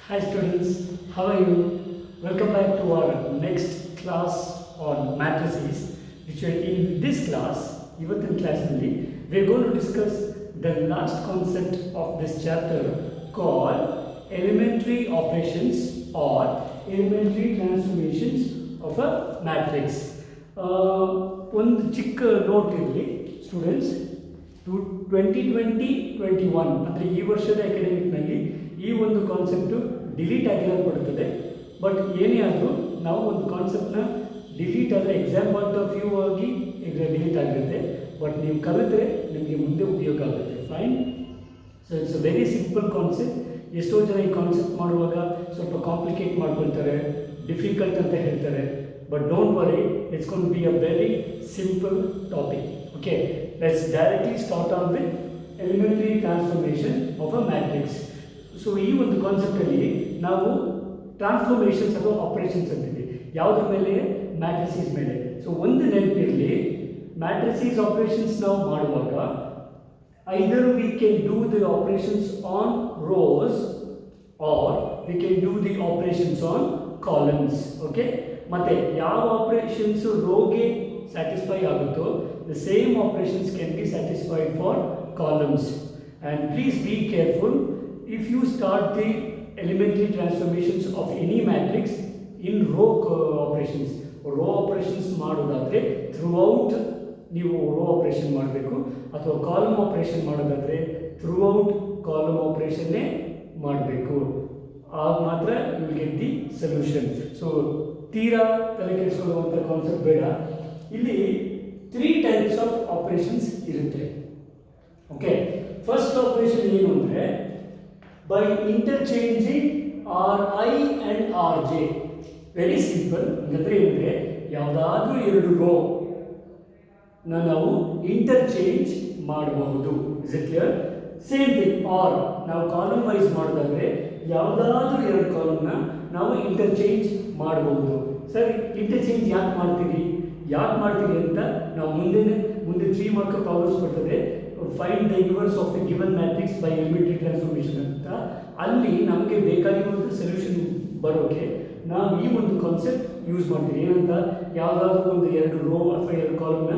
Hi students, how are you? Welcome back to our next class on matrices. Which are in this class, ಇವತ್ತಿನ ಕ್ಲಾಸ್ನಲ್ಲಿ we are going to discuss the last concept of this chapter called elementary operations or elementary transformations of a matrix. ಒಂದು ಚಿಕ್ಕ note ಇರಲಿ students, 2020-21 ಅಂದರೆ ಈ ವರ್ಷದ ಅಕಾಡೆಮಿಕ್ನಲ್ಲಿ ಈ ಒಂದು ಕಾನ್ಸೆಪ್ಟು ಡಿಲೀಟ್ ಆಗಿರೋದು. ಬಟ್ ಏನೇ ಆದರೂ ನಾವು ಒಂದು ಕಾನ್ಸೆಪ್ಟನ್ನ ಡಿಲೀಟ್ ಆದರೆ ಎಕ್ಸಾಮ್ ಪಾಯಿಂಟ್ ಆಫ್ ವ್ಯೂ ಆಗಿ ಈಗ ಡಿಲೀಟ್ ಆಗಿರುತ್ತೆ, ಬಟ್ ನೀವು ಕಲಿತರೆ ನಿಮಗೆ ಮುಂದೆ ಉಪಯೋಗ ಆಗುತ್ತೆ. Fine. So it's a very simple concept. ಎಷ್ಟೋ ಜನ ಈ ಕಾನ್ಸೆಪ್ಟ್ ಮಾಡುವಾಗ ಸ್ವಲ್ಪ ಕಾಂಪ್ಲಿಕೇಟ್ ಮಾಡ್ಕೊಳ್ತಾರೆ, ಡಿಫಿಕಲ್ಟ್ ಅಂತ ಹೇಳ್ತಾರೆ. But don't worry, it's gonna be a very simple topic. Okay, let's directly start on with elementary transformation of a matrix. So ಈ ಒಂದು ಕಾನ್ಸೆಪ್ಟಲ್ಲಿ ನಾವು ಟ್ರಾನ್ಸ್ಫಾರ್ಮೇಷನ್ಸ್ ಅಥವಾ ಆಪರೇಷನ್ಸ್ ಅಂತೀವಿ. ಯಾವುದ್ರ ಮೇಲೆ? ಮ್ಯಾಟ್ರಿಸೀಸ್ ಮೇಲೆ. ಸೊ ಒಂದು ನೆನಪಿರಲಿ, ಮ್ಯಾಟ್ರಿಸೀಸ್ ಆಪರೇಷನ್ಸ್ ನಾವು ಮಾಡುವಾಗ either we can do the operations on rows or we can do the operations on columns. Okay, ಮತ್ತು ಯಾವ ಆಪರೇಷನ್ಸು ರೋಗೆ ಸ್ಯಾಟಿಸ್ಫೈ ಆಗುತ್ತೋ the same operations can be satisfied for columns. And please be careful, if you start the elementary transformations of any matrix in row operations ಮಾಡೋದಾದರೆ throughout ನೀವು row operation ಮಾಡಬೇಕು, ಅಥವಾ column operation ಮಾಡೋದಾದರೆ throughout column ಆಪರೇಷನ್ನೇ ಮಾಡಬೇಕು. ಆಗ ಮಾತ್ರ you will get the solution. So ತೀರಾ ತಲೆ ಕೆಡಿಸ್ಕೊಳ್ಳುವಂಥ ಕಾನ್ಸೆಪ್ಟ್ ಬೇಡ. ಇಲ್ಲಿ 3 ಟೈಪ್ಸ್ ಆಫ್ ಆಪರೇಷನ್ಸ್ ಇರುತ್ತೆ. ಓಕೆ, ಫಸ್ಟ್ ಆಪರೇಷನ್ ಏನು ಅಂದರೆ by interchanging Ri and Rj. Very simple. ಅಂದರೆ ಏನಂದರೆ ಯಾವುದಾದ್ರೂ ಎರಡು ರೋ ನಾವು ಇಂಟರ್ಚೇಂಜ್ ಮಾಡಬಹುದು. Is it clear? Same thing. Or ನಾವು ಕಾಲಮ್ ವೈಸ್ ಮಾಡೋದಾದರೆ ಯಾವುದಾದ್ರೂ ಎರಡು ಕಾಲಮ್ನ ನಾವು ಇಂಟರ್ಚೇಂಜ್ ಮಾಡಬಹುದು. ಸರ್, ಇಂಟರ್ಚೇಂಜ್ ಯಾಕೆ ಮಾಡ್ತೀವಿ ಅಂತ ನಾವು ಮುಂದೆ 3 ಮಾರ್ಕ್ ಪ್ರಾಬ್ಲಮ್ಸ್ ಬರ್ತದೆ. Find the inverse of the given matrix by elementary transformation ಅಂತ. ಅಲ್ಲಿ ನಮಗೆ ಬೇಕಾಗಿರುವಂಥ ಸೊಲ್ಯೂಷನ್ ಬರೋಕ್ಕೆ ನಾವು ಈ ಒಂದು ಕಾನ್ಸೆಪ್ಟ್ ಯೂಸ್ ಮಾಡ್ತೀವಿ. ಏನಂತ? ಯಾವುದಾದ್ರೂ ಒಂದು ಎರಡು ರೋ ಅಥವಾ ಎರಡು ಕಾಲಮ್ನ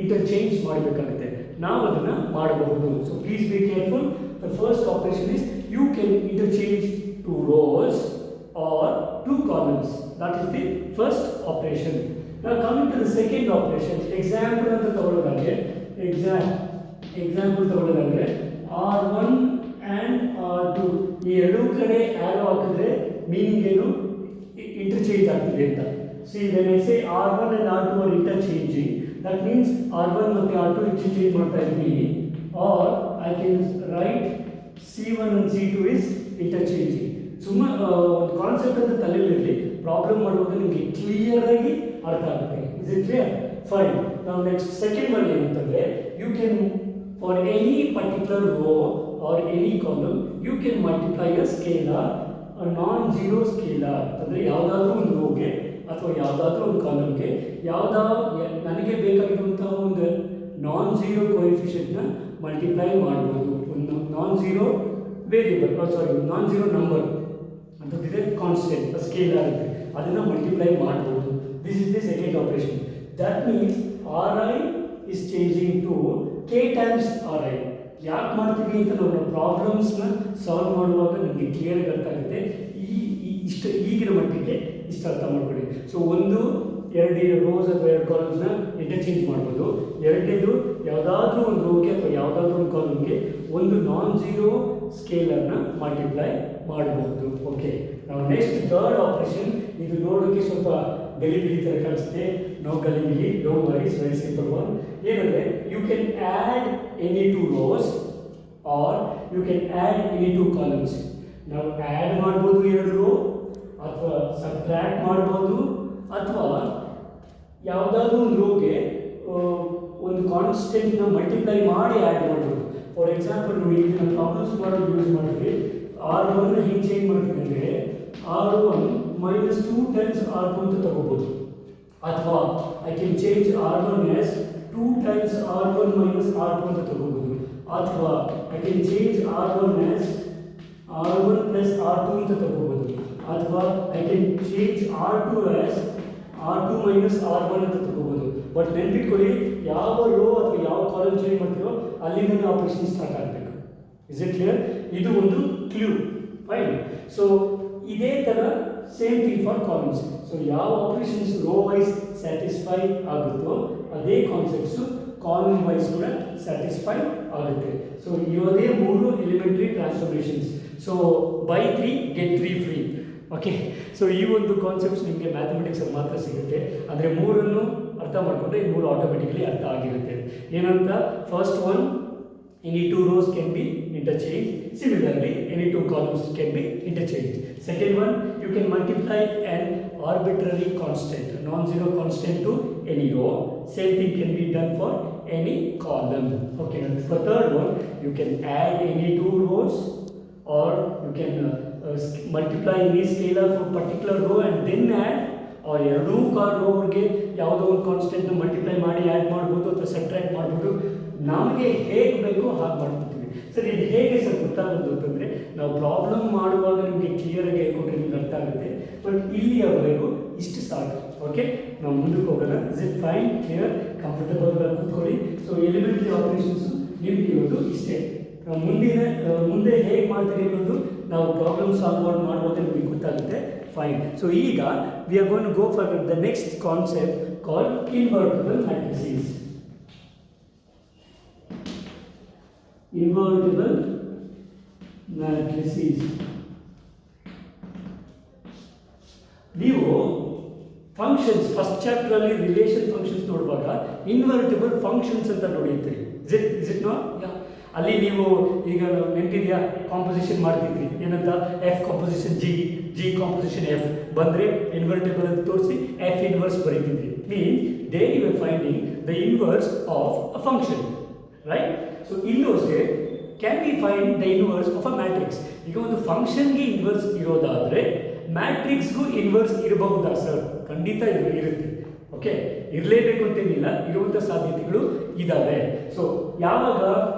ಇಂಟರ್ಚೇಂಜ್ ಮಾಡಬೇಕಾಗುತ್ತೆ, ನಾವು ಅದನ್ನು ಮಾಡಬಹುದು. So please be careful. The first operation is you can interchange 2 rows or 2 columns. That is the first operation. ನಾವು coming to the second operation. Example ಅಂತ ತಗೊಳ್ಳೋದಾದರೆ R1 ಆ್ಯಂಡ್ R2 ಈ ಎರಡೂ ಕಡೆ ಆ್ಯರೋ ಹಾಕಿದ್ರೆ ಮೀನಿಂಗ್ ಏನು? ಇಂಟರ್ಚೇಂಜ್ ಆಗ್ತಿದೆ ಅಂತ. See when I say R1 and R2 are interchanging, that means R1 ಮತ್ತು R2 ಇಂಟರ್ಚೇಂಜ್ ಮಾಡ್ತಾ ಇದ್ವಿ. Or I can write C1 and C2 is interchanging. ಸುಮ್ಮನೆ ಒಂದು ಕಾನ್ಸೆಪ್ಟ್ ಅಂತ ತಲೆಯಲ್ಲಿರಲಿ, ಪ್ರಾಬ್ಲಮ್ ಮಾಡುವಾಗ ನಿಮಗೆ ಕ್ಲಿಯರಾಗಿ ಅರ್ಥ ಆಗುತ್ತೆ. Is it clear? ಫೈನ್. ನಾವು ನೆಕ್ಸ್ಟ್ ಸೆಕೆಂಡ್ ಒನ್ ಏನಂತಂದರೆ, you can for any particular row or any column you can multiply a scalar, a non-zero scalar. ಅಂದರೆ ಯಾವುದಾದ್ರೂ ಒಂದು ರೋಗೆ ಅಥವಾ ಯಾವುದಾದ್ರೂ ಒಂದು ಕಾಲಮ್ಗೆ ನನಗೆ ಬೇಕಾಗಿರುವಂಥ ಒಂದು ನಾನ್-ಝೀರೋ ಕೋಎಫಿಷಿಯೆಂಟ್ನ ಮಲ್ಟಿಪ್ಲೈ ಮಾಡ್ಬೋದು. ಒಂದು ನಾನ್-ಝೀರೋ ವೇರಿಯಬಲ್, ನಾನ್-ಝೀರೋ ನಂಬರ್ ಅಂತಂದಿದೆ, ಕಾನ್ಸ್ಟೆಂಟ್ ಸ್ಕೇಲಾರ್ ಇದೆ, ಅದನ್ನು ಮಲ್ಟಿಪ್ಲೈ ಮಾಡ್ಬೋದು. This is the second operation. That means Ri is changing to K times Ri. ಯಾಕೆ ಮಾಡ್ತೀವಿ ಅಂತ ನಾವು ಪ್ರಾಬ್ಲಮ್ಸ್ನ ಸಾಲ್ವ್ ಮಾಡುವಾಗ ನಮಗೆ ಕ್ಲಿಯರ್ ಅರ್ಥ ಆಗುತ್ತೆ. ಈಗಿನ ಮಟ್ಟಿಗೆ ಇಷ್ಟು ಅರ್ಥ ಮಾಡ್ಕೊಳ್ಳಿ. ಸೊ ಒಂದು ಎರಡು ರೋಸ್ ಅಥವಾ ಎರಡು ಕಾಲಮ್ಸ್ನ ಇಂಟರ್ಚೇಂಜ್ ಮಾಡ್ಬೋದು. ಎರಡನೇದು ಯಾವುದಾದ್ರೂ ಒಂದು ರೋಗೆ ಅಥವಾ ಯಾವುದಾದ್ರೂ ಒಂದು ಕಾಲಮ್ಗೆ ಒಂದು ನಾನ್-ಝೀರೋ ಸ್ಕೇಲರ್ನ ಮಲ್ಟಿಪ್ಲೈ ಮಾಡಬಹುದು. ಓಕೆ, ನಾವು ನೆಕ್ಸ್ಟ್ ಥರ್ಡ್ ಆಪರೇಷನ್. ಇದು ನೋಡೋಕ್ಕೆ ಸ್ವಲ್ಪ ಗಲಿಬಿಲಿ ಥರ ಕಾಣಿಸುತ್ತೆ. ನೋ ಗಲಿಬಿಲಿ, don't worry, it's very simple one. ಏನಂದರೆ you can add any 2 rows or you can add any 2 columns. ನಾವು ಆ್ಯಡ್ ಮಾಡ್ಬೋದು ಎರಡು ರೋ, ಅಥವಾ ಸಬ್ಟ್ರ್ಯಾಕ್ಟ್ ಮಾಡ್ಬೋದು, ಅಥವಾ ಯಾವುದಾದ್ರೂ ಒಂದು ರೋಗೆ ಒಂದು ಕಾನ್ಸ್ಟೆಂಟ್ನ ಮಲ್ಟಿಪ್ಲೈ ಮಾಡಿ ಆ್ಯಡ್ ಮಾಡ್ಬೋದು. ಫಾರ್ ಎಕ್ಸಾಂಪಲ್ ನೋಡಿ, ಇಲ್ಲಿ ನಾವು ಪ್ರಾಬ್ಲಮ್ಸ್ ಮಾಡೋದು ಯೂಸ್ ಮಾಡಿದ್ವಿ. R1 ಹಿಂಗೆ ಚೇಂಜ್ ಮಾಡ್ತೀವಿ ಅಂದರೆ R1 minus 2 times R2 ಅಂತ ತಗೋಬೋದು. ಅಥವಾ I can change R1 as 2 times R1 minus R2 ಅಂತ ತಗೋಬೋದು. ಅಥವಾ I can change R1 as R1 plus R2 ಅಂತ ತಗೋಬೋದು, ಅಥವಾ I can change R2 as R2 minus R1 ಅಂತ ತಗೋಬೋದು. ಬಟ್ ನೆನ್ಪಿಟ್ಕೊಳ್ಳಿ, ಯಾವ ರೋ ಅಥವಾ ಯಾವ ಕಾಲಮ್ ಚೇಂಜ್ ಮಾಡ್ತೀರೋ ಅಲ್ಲಿಂದ ಆಪರೇಷನ್ ಸ್ಟಾರ್ಟ್ ಆಗಬೇಕು. Is it clear? ಇದು ಒಂದು ಕ್ಲೂ. ಫೈನ್. ಸೊ ಇದೇ ಥರ same thing for columns. So ಯಾವ ಆಪರೇಷನ್ಸ್ ರೋ ವೈಸ್ ಸ್ಯಾಟಿಸ್ಫೈ ಆಗುತ್ತೋ ಅದೇ ಕಾನ್ಸೆಪ್ಟ್ಸು ಕಾಲಮ್ ವೈಸ್ ಕೂಡ ಸ್ಯಾಟಿಸ್ಫೈ ಆಗುತ್ತೆ. ಸೊ ಇವದೇ 3 elementary transformations. So buy 3 get 3 free. Okay. So ಈ ಒಂದು ಕಾನ್ಸೆಪ್ಟ್ಸ್ ನಿಮಗೆ ಮ್ಯಾಥಮೆಟಿಕ್ಸಲ್ಲಿ ಮಾತ್ರ ಸಿಗುತ್ತೆ. ಅಂದರೆ 3 ಅರ್ಥ ಮಾಡಿಕೊಂಡ್ರೆ 3 ಆಟೋಮೆಟಿಕಲಿ ಅರ್ಥ ಆಗಿರುತ್ತೆ. ಏನಂತ? First one, any 2 rows can be interchanged. Similarly, any 2 columns can be interchanged. Second one, you can multiply an arbitrary constant, non-zero constant to any row. Same thing can be done for any column. Okay. And for third one, you can add any 2 rows, or you can multiply any scalar for particular row and then add, or ಎರಡೂ ರೋಗೆ ಯಾವುದೋ ಒಂದು constant multiply ಮಾಡಿ add ಮಾಡ್ಬೋದು ಅಥವಾ subtract ಮಾಡ್ಬೋದು. ನಮಗೆ ಹೇಗೆ ಬೇಕೋ ಹಾಗೆ ಮಾಡ್ಕೊತೀವಿ. ಸರ್ ಇದು ಹೇಗೆ ಸರ್ ಗೊತ್ತಾಗೋದು ಅಂತಂದರೆ, ನಾವು ಪ್ರಾಬ್ಲಮ್ ಮಾಡುವಾಗ ನಿಮಗೆ ಕ್ಲಿಯರಾಗಿ ಹೇಳ್ಕೊಟ್ರೆ ನಿಮ್ಗೆ ಅರ್ಥ ಆಗುತ್ತೆ. ಬಟ್ ಇಲ್ಲಿಯವರೆಗೂ ಇಷ್ಟು ಸಾಕು. ಓಕೆ, ನಾವು ಮುಂದಕ್ಕೆ ಹೋಗೋಣ. Is it fine? Clear? Comfortable ಕೂತ್ಕೊಳ್ಳಿ. ಸೊ ಎಲಿಮೆಂಟ್ರಿ ಆಪರೇಷನ್ಸು ನಿಮ್ಗೆ ಇರೋದು ಇಷ್ಟೇ. ಮುಂದೆ ಹೇಗೆ ಮಾಡ್ತೀರಿ ಅನ್ನೋದು ನಾವು ಪ್ರಾಬ್ಲಮ್ ಸಾಲ್ವ್ ಮಾಡುವಾಗ ನಿಮಗೆ ಗೊತ್ತಾಗುತ್ತೆ. ಫೈನ್. ಸೊ ಈಗ we are going to go for the next concept called invertible matrices. Invertible matrices. ನೀವು ಫಂಕ್ಷನ್ಸ್ ಫಸ್ಟ್ ಚಾಪ್ಟರ್ ಅಲ್ಲಿ ರಿಲೇಷನ್ ಫಂಕ್ಷನ್ಸ್ ನೋಡುವಾಗ ಇನ್ವರ್ಟಿಬಲ್ ಫಂಕ್ಷನ್ಸ್ ಅಂತ ನೋಡಿರ್ತೀರಿ. Is it not? ಅಲ್ಲಿ ನೀವು ಈಗ ನೆನಪಿದೆಯಾ, ಕಾಂಪೋಸಿಷನ್ ಮಾಡ್ತಿದ್ರಿ. ಏನಂತ? F composition G composition F ಬಂದರೆ ಇನ್ವರ್ಟಿಬಲ್ ಅಂತ ತೋರಿಸಿ ಎಫ್ ಇನ್ವರ್ಸ್ ಬರೀತಿದ್ರಿ. Means there you are finding the inverse of a function, right? So ಇಲ್ಲೂ ಅಷ್ಟೇ, can we find the inverse of a matrix. ಈಗ ಒಂದು ಫಂಕ್ಷನ್ಗೆ ಇನ್ವರ್ಸ್ ಇರೋದಾದರೆ ಮ್ಯಾಟ್ರಿಕ್ಸ್ಗೂ ಇನ್ವರ್ಸ್ ಇರಬಹುದಾ ಸರ್? ಖಂಡಿತ ಇರುತ್ತೆ. ಓಕೆ, ಇರಲೇಬೇಕು ಅಂತೇನಿಲ್ಲ, ಇರುವಂಥ ಸಾಧ್ಯತೆಗಳು ಇದ್ದಾವೆ. ಸೊ ಯಾವಾಗ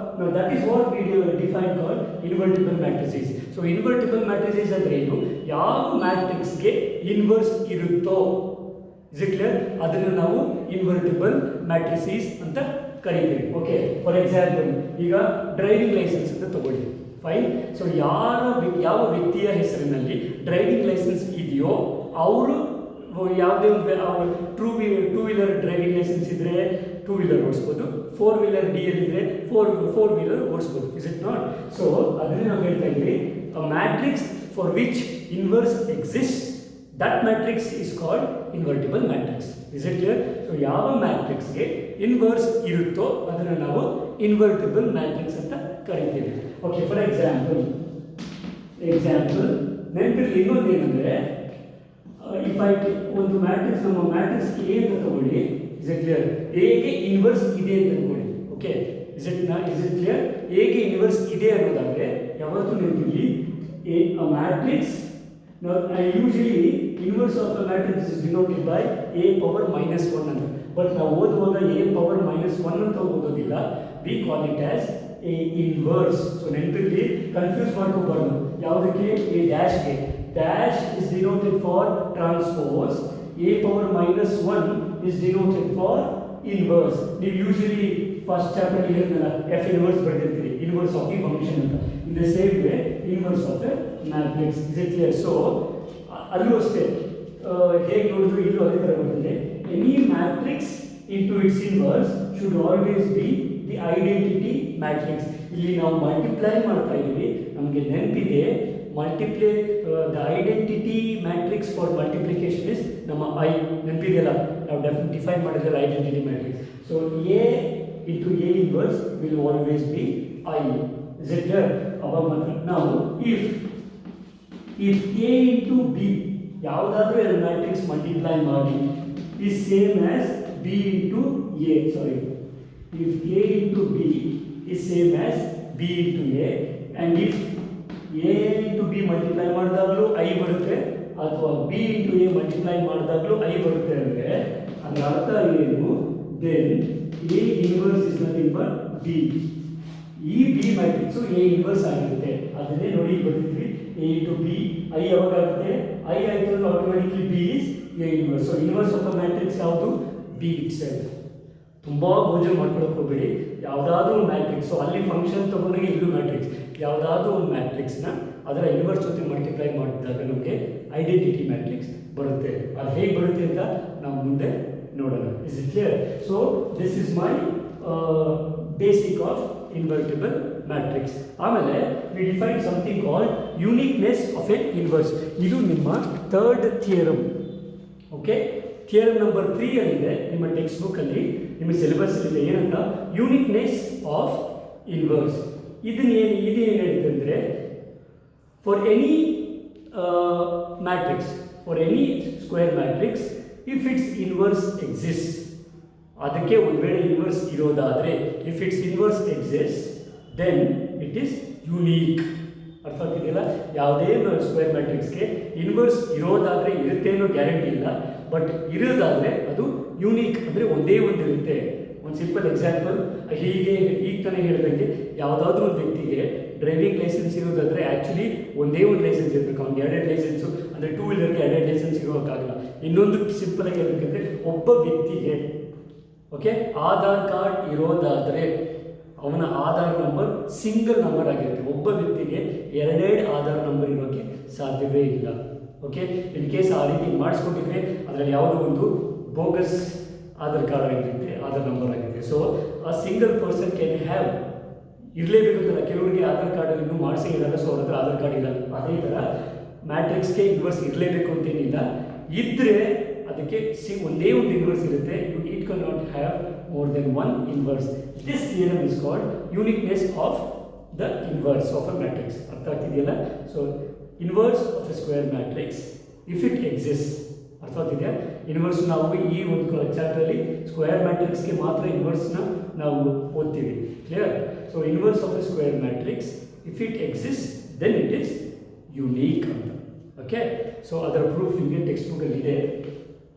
that is what we define call invertible matrices. So invertible matrices ಅಂದರೆ ಏನು? ಯಾವ ಮ್ಯಾಟ್ರಿಕ್ಸ್ಗೆ ಇನ್ವರ್ಸ್ ಇರುತ್ತೋ, ಇಸ್ ಇಟ್ ಕ್ಲಿಯರ್? ಅದನ್ನು ನಾವು ಇನ್ವರ್ಟಿಬಲ್ ಮ್ಯಾಟ್ರಿಸಸ್ ಅಂತ ಕರೀತೀವಿ. ಓಕೆ, ಫಾರ್ ಎಕ್ಸಾಂಪಲ್ ಈಗ ಡ್ರೈವಿಂಗ್ ಲೈಸೆನ್ಸ್ ಅಂತ ತಗೊಳ್ಳಿ. ಫೈನ್. ಸೊ ಯಾವ ವ್ಯಕ್ತಿಯ ಹೆಸರಿನಲ್ಲಿ ಡ್ರೈವಿಂಗ್ ಲೈಸೆನ್ಸ್ ಇದೆಯೋ ಅವರು ಯಾವುದೇ ಒಂದು ಟೂ ವೀಲರ್ ಡ್ರೈವಿಂಗ್ ಲೈಸೆನ್ಸ್ ಇದ್ದರೆ 2 ವೀಲರ್ ಓಡಿಸ್ಬೋದು, 4 ವೀಲರ್ ಡಿ ಎಲ್ ಇದ್ದರೆ 4 ವೀಲರ್ ಓಡಿಸ್ಬೋದು. Is it not? ಸೊ ಅದನ್ನೇ ನಾವು ಹೇಳ್ತಾ ಇದ್ದೀವಿ, a matrix for which inverse exist, that matrix is called invertible matrix. Is it clear? So ಯಾವ ಮ್ಯಾಟ್ರಿಕ್ಸ್ಗೆ ಇನ್ವರ್ಸ್ ಇರುತ್ತೋ ಅದನ್ನು ನಾವು ಇನ್ವರ್ಟಿಬಲ್ ಮ್ಯಾಟ್ರಿಕ್ಸ್ ಅಂತ ಕರಿತೀವಿ. ಓಕೆ, ಫಾರ್ ಎಕ್ಸಾಂಪಲ್ ನೆನಪಿರಲಿ ಇನ್ನೊಂದು ಏನಂದರೆ, ಇಫ್ ಐ ಒಂದು ಮ್ಯಾಟ್ರಿಕ್ಸ್, ನಮ್ಮ ಮ್ಯಾಟ್ರಿಕ್ಸ್ ಎ ಅಂತ ತಗೊಳ್ಳಿ. Is it clear? ಎಗೆ ಇನ್ವರ್ಸ್ ಇದೆ ಅಂತ ತಗೊಳ್ಳಿ. Okay, is it clear? ಎಗೆ ಇನ್ವರ್ಸ್ ಇದೆ ಅನ್ನೋದಾದರೆ ಯಾವತ್ತೂ ನೆನಪಿರಲಿ, a matrix. Now usually inverse of a matrix is denoted by a power minus 1 ಅಂತ. ಬಟ್ ನಾವು ಓದುವಾಗ a power minus 1 ಅಂತ ಓದೋದಿಲ್ಲ, we call it as a inverse. So ನೆನಪಿರಲಿ, ಕನ್ಫ್ಯೂಸ್ ಮಾಡ್ಕೋಬಾರ್ದು. ಯಾವುದಕ್ಕೆ? a ಡ್ಯಾಶ್ಗೆ. Dash is denoted for transpose, a power minus 1 is denoted for inverse. ನೀವು ಯೂಶಲಿ ಫಸ್ಟ್ ಚಾಪ್ಟರ್ ಹೇಳಿದ್ನಲ್ಲ, ಎಫ್ ಇನ್ವರ್ಸ್ ಬರೆದಿರ್ತೀರಿ, ಇನ್ವರ್ಸ್ ಆಫ್ ದಿ ಫಂಕ್ಷನ್ ಅಂತ. In the same way inverse of a matrix. Is it clear? So ಅಲ್ಲೂ ಅಷ್ಟೇ, ಹೇಗೆ ನೋಡಿದ್ರು ಇಲ್ಲೂ ಅದೇ ಥರ ಬರ್ತದೆ. Any matrix into its inverse should always be the identity matrix. ಇಲ್ಲಿ ನಾವು ಮಲ್ಟಿಪ್ಲೈ ಮಾಡ್ತಾ ಇದ್ದೀವಿ, ನಮಗೆ ನೆನಪಿದೆ the identity matrix for multiplication is ನಮ್ಮ ಐ. ನೆನಪಿದೆಯಲ್ಲ, ನಾವು ಡಿಫೈನ್ ಮಾಡಿದ್ರೆ identity matrix. So A into A inverse will always B I. Is it clear? ಅವಾಗ ಮಾತ್ರ ನಾವು ಇಫ್ ಎ ಇಂಟು ಬಿ ಯಾವುದಾದ್ರೂ ಎರಡು ಮ್ಯಾಟ್ರಿಕ್ಸ್ ಮಲ್ಟಿಪ್ಲೈ ಮಾಡಿ is same as b into a. Sorry, if a into b is same as b into a, and if a into b multiply ಮಾಡಿದಾಗಲೂ i ಬರುತ್ತೆ, ಅಥವಾ b into a multiply ಮಾಡಿದಾಗಲೂ i ಬರುತ್ತೆ ಅಂದರೆ ಅದರ ಅರ್ಥ ಏನು? then a inverse is nothing but b. ಈ b matrix matrix A inverse ಆಗಿರುತ್ತೆ. ಅದನ್ನೇ ನೋಡಿ ಬರ್ತಿದ್ವಿ ಎ ಇಂಟು ಬಿ. ಐ ಯಾವಾಗ ಆಗುತ್ತೆ? ಐ ಆಯಿತು automatically B is A inverse. So inverse of a matrix ಯಾವುದು? B itself. ತುಂಬ ಗೋಜಲ್ ಮಾಡ್ಕೊಳಕ್ಕೆ ಹೋಗಬೇಡಿ. ಯಾವುದಾದ್ರೂ ಒಂದು ಮ್ಯಾಟ್ರಿಕ್ಸು ಅಲ್ಲಿ ಫಂಕ್ಷನ್ ತೊಗೊಂಡಾಗ ಇಲ್ಲೂ ಮ್ಯಾಟ್ರಿಕ್ಸ್, ಯಾವುದಾದ್ರೂ ಒಂದು ಮ್ಯಾಟ್ರಿಕ್ಸ್ನ ಅದರ ಇನ್ವರ್ಸ್ ಜೊತೆ ಮಲ್ಟಿಪ್ಲೈ ಮಾಡಿದಾಗ ನಮಗೆ ಐಡೆಂಟಿಟಿ ಮ್ಯಾಟ್ರಿಕ್ಸ್ ಬರುತ್ತೆ. ಅದು ಹೇಗೆ ಬರುತ್ತೆ ಅಂತ ನಾವು ಮುಂದೆ ನೋಡೋಣ. Is it clear? So this is my basic of invertible matrix. ಆಮೇಲೆ we define something called uniqueness of a inverse. ಇದು ನಿಮ್ಮ third theorem. Okay, theorem number 3 ಅಲ್ಲಿದೆ ನಿಮ್ಮ ಟೆಕ್ಸ್ಟ್ ಬುಕ್ಕಲ್ಲಿ, ನಿಮ್ಮ ಸಿಲೆಬಸ್ಸಲ್ಲಿದೆ. ಏನಂತ? Uniqueness of inverse. ಇದು ಏನು ಹೇಳುತ್ತೆ ಅಂದರೆ, for any matrix, for any square matrix, if its inverse exist, ಅದಕ್ಕೆ ಒಂದು ವೇಳೆ ಇನ್ವರ್ಸ್ ಇರೋದಾದರೆ, if its inverse exist then it is unique. ಅರ್ಥ ಆಗ್ತಿದೆಯಲ್ಲ? ಯಾವುದೇ ಸ್ಕ್ವೇರ್ ಮ್ಯಾಟ್ರಿಕ್ಸ್ಗೆ ಇನ್ವರ್ಸ್ ಇರೋದಾದರೆ ಇರುತ್ತೆ ಅನ್ನೋ ಗ್ಯಾರಂಟಿ ಇಲ್ಲ, ಬಟ್ ಇರೋದಾದರೆ ಅದು ಯೂನೀಕ್, ಅಂದರೆ ಒಂದೇ ಒಂದು ಇರುತ್ತೆ. ಒಂದು ಸಿಂಪಲ್ ಎಕ್ಸಾಂಪಲ್, ಹೀಗೆ ಈಗ ತಾನೇ ಹೇಳಿದಂಗೆ ಯಾವುದಾದ್ರೂ ಒಂದು ವ್ಯಕ್ತಿಗೆ ಡ್ರೈವಿಂಗ್ ಲೈಸೆನ್ಸ್ ಇರೋದಾದರೆ ಆ್ಯಕ್ಚುಲಿ ಒಂದೇ ಒಂದು ಲೈಸೆನ್ಸ್ ಇರಬೇಕು. ಅವ್ನಿಗೆ ಎರಡೆರಡು ಲೈಸೆನ್ಸು, ಅಂದರೆ 2 ವೀಲರ್ಗೆ ಎರಡೆರಡು ಲೈಸೆನ್ಸ್ ಇರೋಕ್ಕಾಗಲ್ಲ. ಇನ್ನೊಂದು ಸಿಂಪಲಾಗಿ ಹೇಳಬೇಕಂದ್ರೆ, ಒಬ್ಬ ವ್ಯಕ್ತಿಗೆ ಓಕೆ ಆಧಾರ್ ಕಾರ್ಡ್ ಇರೋದಾದರೆ ಅವನ ಆಧಾರ್ ನಂಬರ್ ಸಿಂಗಲ್ ನಂಬರ್ ಆಗಿರುತ್ತೆ. ಒಬ್ಬ ವ್ಯಕ್ತಿಗೆ ಎರಡೆರಡು ಆಧಾರ್ ನಂಬರ್ ಇರೋಕ್ಕೆ ಸಾಧ್ಯವೇ ಇಲ್ಲ. ಓಕೆ, ಇನ್ ಕೇಸ್ ಆ ರೀತಿ ಮಾಡಿಸ್ಕೊಂಡಿದ್ರೆ ಅದರಲ್ಲಿ ಯಾವುದೋ ಒಂದು ಬೋಗಸ್ ಆಧಾರ್ ಕಾರ್ಡ್ ಆಗಿರುತ್ತೆ, ಆಧಾರ್ ನಂಬರ್ ಆಗಿರುತ್ತೆ. ಸೊ ಆ ಸಿಂಗಲ್ ಪರ್ಸನ್ ಕ್ಯಾನ್ ಹ್ಯಾವ್ ಇರಲೇಬೇಕಂತಲ್ಲ, ಕೆಲವರಿಗೆ ಆಧಾರ್ ಕಾರ್ಡಲ್ಲಿ ಇನ್ನೂ ಮಾಡಿಸೇ ಇರಲ್ಲ, ಸೊ ಅವ್ರ ಹತ್ರ ಆಧಾರ್ ಕಾರ್ಡ್ ಇರಲ್ಲ. ಅದೇ ಥರ ಮ್ಯಾಟ್ರಿಕ್ಸ್ಗೆ ಇನ್ವರ್ಸ್ ಇರಲೇಬೇಕು ಅಂತೇನಿಲ್ಲ, ಇದ್ದರೆ ಅದಕ್ಕೆ ಒಂದೇ ಒಂದು ಇನ್ವರ್ಸ್ ಇರುತ್ತೆ. It can not have more than one inverse. This theorem is called uniqueness of the inverse of a matrix. ಅರ್ಥ ಆಗ್ತಿದೆಯಲ್ಲ? So inverse of a square matrix if it exist. ಅರ್ಥ ಆಗ್ತಿದೆಯಾ? ಇನ್ವರ್ಸ್ ನಾವು ಈ ಒಂದು ಚಾಪ್ಟರಲ್ಲಿ ಸ್ಕ್ವೇರ್ ಮ್ಯಾಟ್ರಿಕ್ಸ್ಗೆ ಮಾತ್ರ ಇನ್ವರ್ಸ್ನ ನಾವು ಓದ್ತೀವಿ. Clear? So inverse of a square matrix if it exist then it is unique ಅಂತ. ಓಕೆ, ಸೊ ಅದರ ಪ್ರೂಫ್ ನಿಮಗೆ ಟೆಕ್ಸ್ಟ್ ಬುಕ್ಕಲ್ಲಿ ಇದೆ.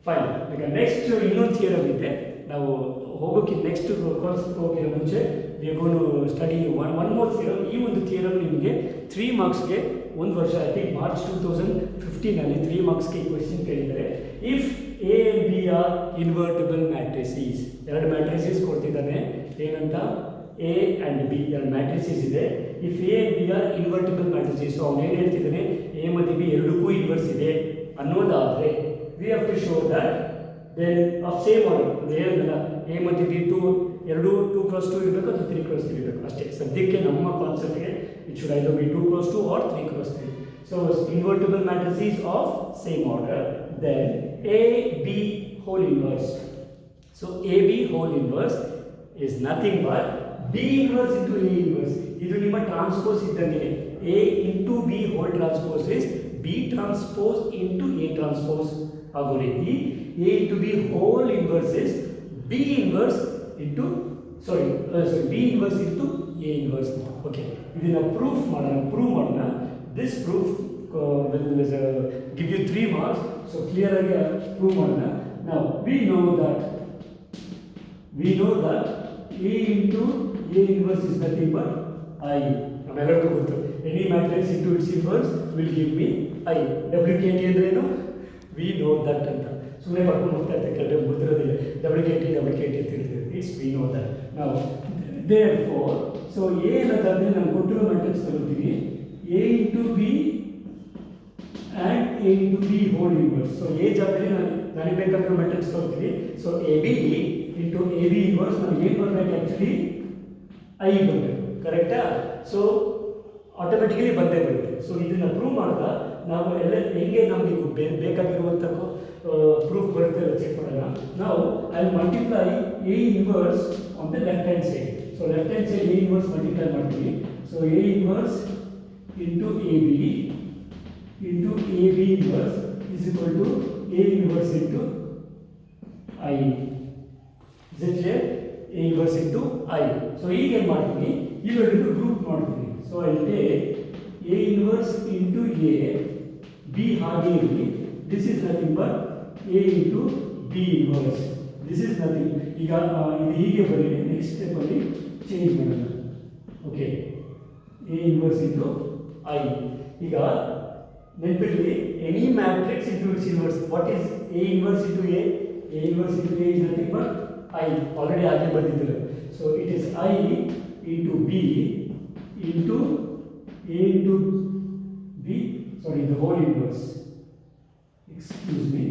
ಫೈನ್. ಈಗ ನೆಕ್ಸ್ಟ್ ಇನ್ನೊಂದು ಥಿಯರಮ್ ಇದೆ. ನಾವು ಹೋಗೋಕ್ಕೆ ನೆಕ್ಸ್ಟ್ ಕೋರ್ಸ್ ಹೋಗಿರೋ ಮುಂಚೆ we are going to study one more theorem. ಈ ಒಂದು ಥಿಯರಮ್ ನಿಮಗೆ 3 ಮಾರ್ಕ್ಸ್ಗೆ ಒಂದು ವರ್ಷ, ಐ ಥಿಂಕ್ ಮಾರ್ಚ್ 2015 3 ಮಾರ್ಕ್ಸ್ಗೆ ಈ ಕ್ವೆಶ್ಚನ್ ಕೇಳಿದ್ದಾರೆ. If A and B are invertible matrices, ಎರಡು ಮ್ಯಾಟ್ರಿಸೀಸ್ ಕೊಡ್ತಿದ್ದಾನೆ. ಏನಂತ? ಎ ಆ್ಯಂಡ್ ಬಿ ಎರಡು ಮ್ಯಾಟ್ರಿಸೀಸ್ ಇದೆ. If A and B are invertible matrices, so ಅವನು ಏನು ಹೇಳ್ತಿದ್ದಾನೆ, ಎ ಮತ್ತು ಬಿ ಎರಡಕ್ಕೂ ಇನ್ವರ್ಸ್ ಇದೆ ಅನ್ನೋದಾದರೆ we have to show that then of same order. ಹೇಳಿದ್ನಲ್ಲ, ಎ ಮತ್ತು ಬಿ ಎರಡು 2x2 ಇರಬೇಕು ಅಥವಾ 3x3 ಇರಬೇಕು ಅಷ್ಟೇ. ಸದ್ಯಕ್ಕೆ ನಮ್ಮ ಕಾನ್ಸೆಪ್ಟ್ಗೆ it should either be 2x2 or 3x3. So invertible matrices of same order, then A B whole inverse. So A B whole inverse is nothing but B inverse into A inverse. ಇದು ನಿಮ್ಮ transpose ಇದ್ದಂಗೆ. A into B whole transpose is B transpose into A transpose ಆಗೋ ರೀತಿ A into B whole inverse is B inverse into B inverse into A inverse. Okay, ಇದನ್ನು proof ಮಾಡೋಣ. This proof will give you 3 marks. So clear ಆಗಿ prove ಮಾಡೋಣ. ನಾವು we know that A into A inverse is nothing but I. ನಮ್ಮೆಲ್ಲರಿಗೂ ಗೊತ್ತು, any matrix into its inverse will give me I. WKT ಅಂದ್ರೇನು? We know that ಅಂತ ಸುಮ್ಮನೆ ಬರ್ಕೊಂಡು ಹೋಗ್ತಾ ಇರ್ತಾರೆ, ಕಡೆ ಗೊತ್ತಿರೋದಿಲ್ಲ. WKT ಅಂತ ಹೇಳ್ತೀವಿ. It's V know that. ನಾವು ದೇರ್ ಫೋರ್, ಸೊ ಎ ಅನ್ನೋದಾದರೆ ನಾನು ಕೊಟ್ಟಿರೋ ಮ್ಯಾಟ್ರಿಕ್ಸ್ ತಗೊಳ್ತೀನಿ, A into B and A into B whole inverse. So A ಜಾಗದಲ್ಲಿ ನನಗೆ ಬೇಕಾಗಿರೋ ಮ್ಯಾಟ್ರಿಕ್ಸ್ ತಗೊಳ್ತೀನಿ. So A B into A B inverse ನಾವು ಏನು ಬರಬೇಕು? ಆ್ಯಕ್ಚುಲಿ ಐ ಬರಬೇಕು. ಕರೆಕ್ಟಾ? ಸೊ ಆಟೋಮೆಟಿಕಲಿ ಬಂದೇ ಬರುತ್ತೆ. ಸೊ ಇದನ್ನು ಪ್ರೂವ್ ಮಾಡಿದಾಗ ನಾವು ಎಲ್ಲ ಹೆಂಗೆ ನಮಗೆ ಬೇಕಾಗಿರುವಂಥ ಪ್ರೂಫ್ ಬರುತ್ತೆ ಅಂತ ಚೆಕ್ ಮಾಡೋಣ. ನಾವು I multiply A inverse on the left hand side. So left hand side A inverse multiply ಮಾಡ್ತೀವಿ. So A inverse into A B inverse is equal to A inverse into I. A inverse into I. So ಈಗ ಏನು ಮಾಡ್ತೀನಿ, ಇವೆರಡನ್ನು group ಮಾಡ್ತೀನಿ. So I take A inverse into A, B ಹಾಗೆ ಇರಲಿ. This is nothing but A into B inverse. This is nothing. ಈಗ ಇದು ಹೀಗೆ ಬರೀ, ನೆಕ್ಸ್ಟ್ ಸ್ಟೆಪ್ಪಲ್ಲಿ ಚೇಂಜ್ ಮಾಡೋಣ. Okay, A inverse into I. ಈಗ ನೆನಪಿರಲಿ any matrix into its inverse. What is A inverse into A? A inverse into A is nothing but I. Already ಆಗಲೇ ಬಂದಿದ್ದಿಲ್ಲ. So it is I into B into A into B, sorry, the whole inverse. Excuse me.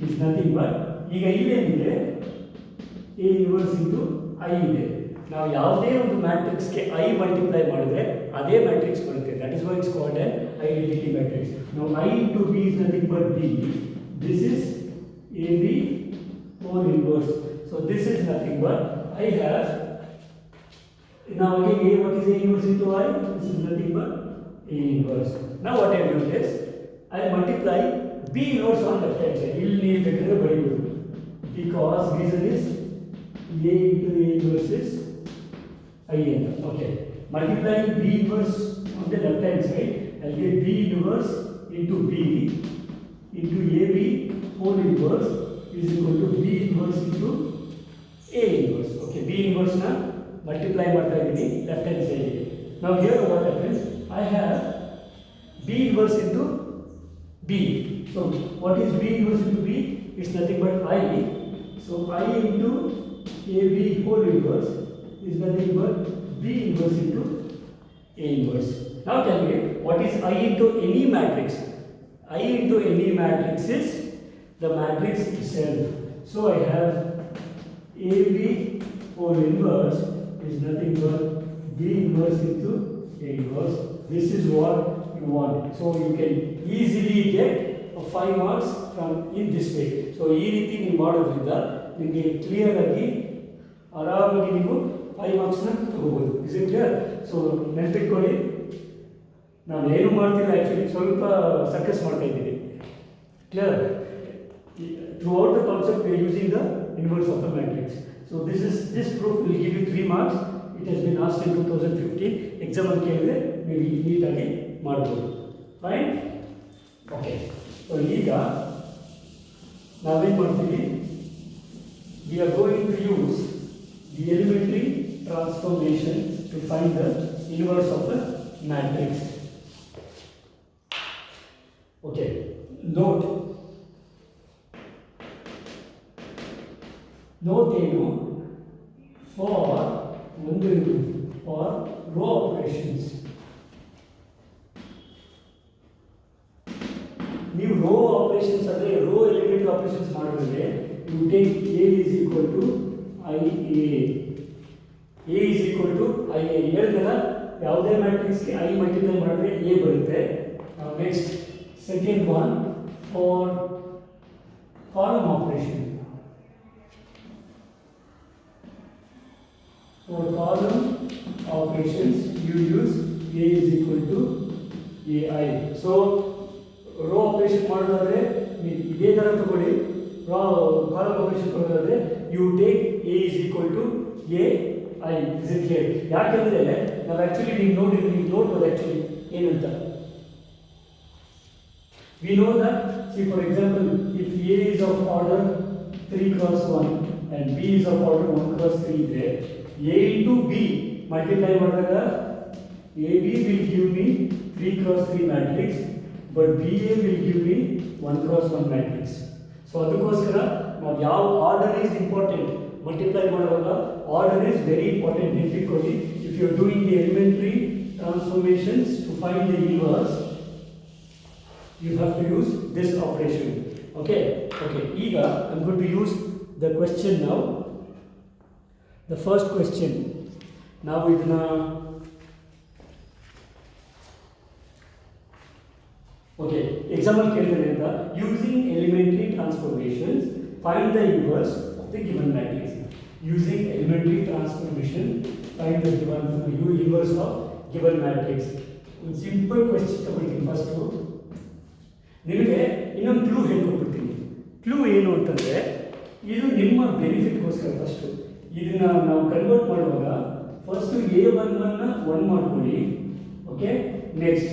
Is nothing but ಈಗ ಇಲ್ಲೇನಿದೆ A inverse into I ಇದೆ. ನಾವು ಯಾವುದೇ ಒಂದು ಮ್ಯಾಟ್ರಿಕ್ಸ್ಗೆ I multiply ಮಾಡಿದ್ರೆ ಅದೇ ಮ್ಯಾಟ್ರಿಕ್ಸ್ ಬರುತ್ತೆ. That is why it's called on identity matrix. ನಾವು I into B is nothing but B. This is AB whole inverse. So this is nothing but I have. Now again A, what is A inverse into I? This is nothing but A inverse. Now what I do is I multiply B inverse on left hand side. Will need better very good because reason is A into A inverse is I n. Okay, multiplying B inverse on the left hand side, I'll get B inverse into B into AB whole inverse is equal to B inverse into A inverse. Okay, B inverse na multiply ಮಾಡ್ತಾ ಇದ್ದೀನಿ left hand side ಗೆ. Now here what happens? I have B inverse into B. So what is B inverse into B? It's nothing but I. So I into AB whole inverse is nothing but B inverse into A inverse. Now tell me, what is I into any matrix? I into any matrix is the matrix itself. So I have AB whole inverse is nothing but B inverse into A inverse. This is what you want. So you can easily get 5 marks from in this way. So ಈ ರೀತಿ ನೀವು ಮಾಡೋದ್ರಿಂದ ನಿಮಗೆ clear ಆಗಿ ಆರಾಮಾಗಿ ನೀವು 5 ಮಾರ್ಕ್ಸ್ನ ತಗೋಬೋದು. Is it clear? So ನೆನಪಿಟ್ಕೊಳ್ಳಿ, ನಾವು ಏನು ಮಾಡ್ತಿಲ್ಲ, ಆ್ಯಕ್ಚುಲಿ ಸ್ವಲ್ಪ ಸರ್ಕಸ್ ಮಾಡ್ತಾ ಇದ್ದೀವಿ. Clear? Throughout the concept we are using the inverse of a matrix. So this proof will give you 3 marks. It has been asked in 2015 exam ಅಲ್ಲಿ ಕೇಳಿದ್ರೆ ನೀವು ನೀಟಾಗಿ ಮಾಡ್ಬೋದು. ಫೈನ್? ಓಕೆ. ಸೊ ಈಗ ನಾವೇನು ಮಾಡ್ತೀವಿ, we are going to use the elementary transformation to find the inverse of a matrix. Okay, note ಏನು, for row operations. ನೀವು ರೋ ಆಪರೇಷನ್ಸ್ ಅಂದರೆ ರೋ ಎಲಿಮೆಂಟ್ ಆಪರೇಷನ್ಸ್ ಮಾಡಿದ್ರೆ you take A is equal to IA. A is equal to IA ಹೇಳಿದಲ್ಲ, ಯಾವುದೇ ಮ್ಯಾಟ್ರಿಕ್ಸ್ಗೆ I multiply ಮಾಡಿದ್ರೆ A ಬರುತ್ತೆ. Next second one for column operation. For column operations, you use A is equal to AI. So, row operation ಮಾಡೋದಾದ್ರೆ ಇದೇ ಥರ ತಗೊಳ್ಳಿ. Column operation ಮಾಡೋದಾದ್ರೆ you take A is equal to AI. Is it clear? ಯಾಕೆಂದರೆ ನಾವು actually ನೀವು ನೋಡ್ಬೋದು actually ಏನಂತ. We know that, see for example, if A is of order 3 cross 1 and B is of order 1 cross 3 there, A into B multiply ಮಾಡಿದಾಗ AB will give me 3 cross 3 matrix, but BA will give me 1 cross 1 matrix. So ಅದಕ್ಕೋಸ್ಕರ ನಾವು ಯಾವ order is important multiply ಮಾಡುವಾಗ, order is very important. ನೆನಪಿಟ್ಕೊಳ್ಳಿ, if you are doing the elementary transformations to find the inverse, you have to use this operation. Okay, ಈಗ I'm going to use the question now. The first question, ನಾವು ಇದನ್ನ okay example ಕೇಳಿದ್ರೆ ಅಂತ, using elementary transformations find the inverse of the given matrix. Using elementary transformation find the inverse of given matrix. ಒಂದು simple question ತಗೊಳ್ತೀನಿ. First ನಿಮಗೆ ಇನ್ನೊಂದು clue ಹೇಳ್ಕೊಟ್ಬಿಡ್ತೀನಿ. Clue ಏನು ಅಂತಂದರೆ, ಇದು ನಿಮ್ಮ ಬೆನಿಫಿಟ್ಗೋಸ್ಕರ. ಫಸ್ಟು ಇದನ್ನು ನಾವು ಕನ್ವರ್ಟ್ ಮಾಡುವಾಗ ಫಸ್ಟು A11ನ 1 ಮಾಡ್ಕೊಳ್ಳಿ. ಓಕೆ, ನೆಕ್ಸ್ಟ್